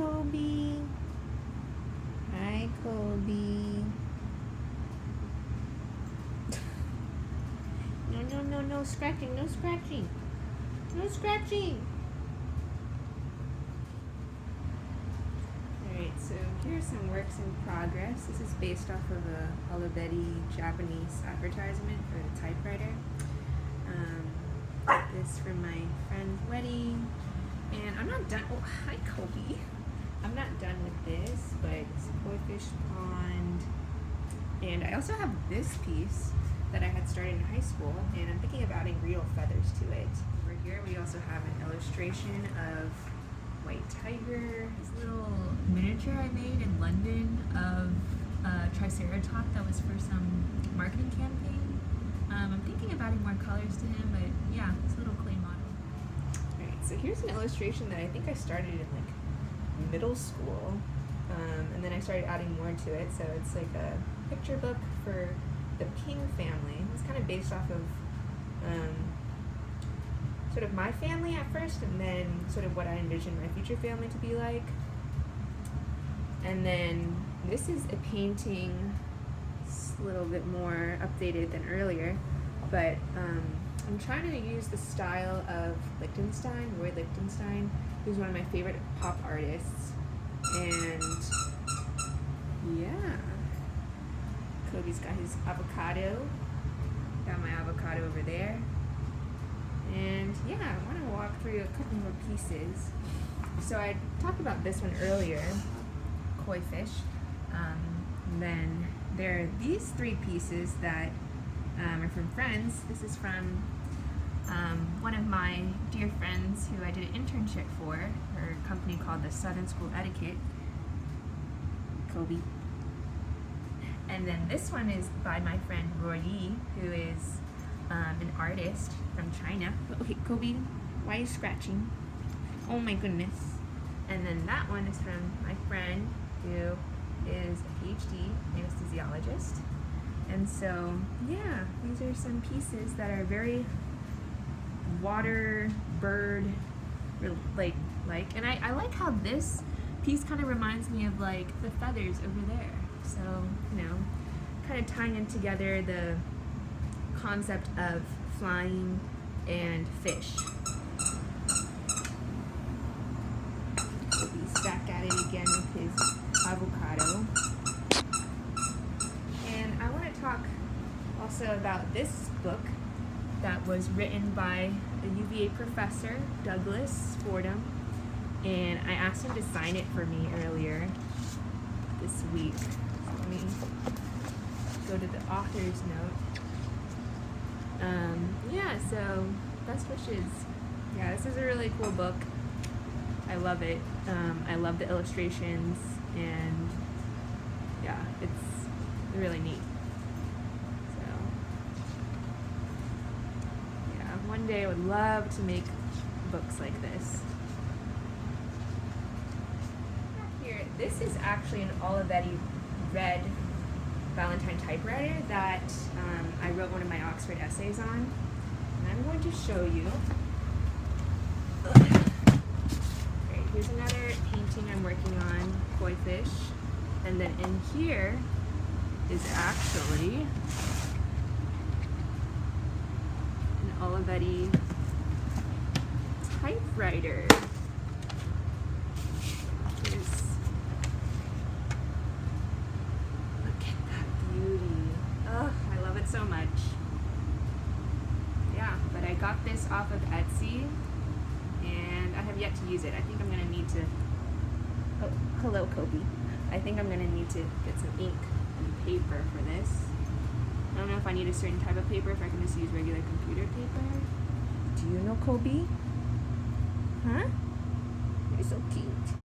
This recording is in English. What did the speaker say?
Kobe. Hi, Kobe. No scratching, no scratching. No scratching. Alright, so here's some works in progress. This is based off of a Olivetti Japanese advertisement for the Typewriter. This from my friend's wedding. And I'm not done. Oh, hi, Kobe. I'm not done with this, but it's a koi fish pond. And I also have this piece that I had started in high school, and I'm thinking of adding real feathers to it. Over here we also have an illustration of white tiger. This little miniature I made in London of a triceratops that was for some marketing campaign. I'm thinking of adding more colors to him, but yeah, it's a little clay model. Alright, so here's an illustration that I think I started in like middle school, and then I started adding more to it. So it's like a picture book for the King family. It's kind of based off of sort of my family at first, and then sort of what I envisioned my future family to be like. And then this is a painting, it's a little bit more updated than earlier, but I'm trying to use the style of Lichtenstein, Roy Lichtenstein, who's one of my favorite pop artists. And yeah, Kobe's got his avocado. Got my avocado over there. And yeah, I want to walk through a couple more pieces. So I talked about this one earlier, koi fish. Then there are these three pieces that are from friends. This is from one of my dear friends who I did an internship for, her company called the Southern School Etiquette, Kobe. And then this one is by my friend Roy Yi, who is an artist from China. Okay, Kobe, why are you scratching? Oh my goodness. And then that one is from my friend who is a PhD anesthesiologist. And so, yeah, these are some pieces that are very water, bird, like, and I like how this piece kind of reminds me of like the feathers over there. So, you know, kind of tying in together the concept of flying and fish. He's back at it again with his avocado. And I want to talk also about this book that was written by a UVA professor, Douglas Fordham, and I asked him to sign it for me earlier this week. So let me go to the author's note. Yeah, so best wishes. Yeah, this is a really cool book. I love it. I love the illustrations, and yeah, it's really neat. So yeah, one day I would love to make books like this. Here, this is actually an Olivetti red Valentine typewriter that I wrote one of my Oxford essays on, and I'm going to show you. Great, here's another painting I'm working on, koi fish, and then in here is actually an Olivetti typewriter. So much. Yeah, but I got this off of Etsy, and I have yet to use it. I think I'm gonna need to, oh, hello Kobe. I think I'm gonna need to get some ink and paper for this. I don't know if I need a certain type of paper, if I can just use regular computer paper. Do you know Kobe? Huh? You're so cute.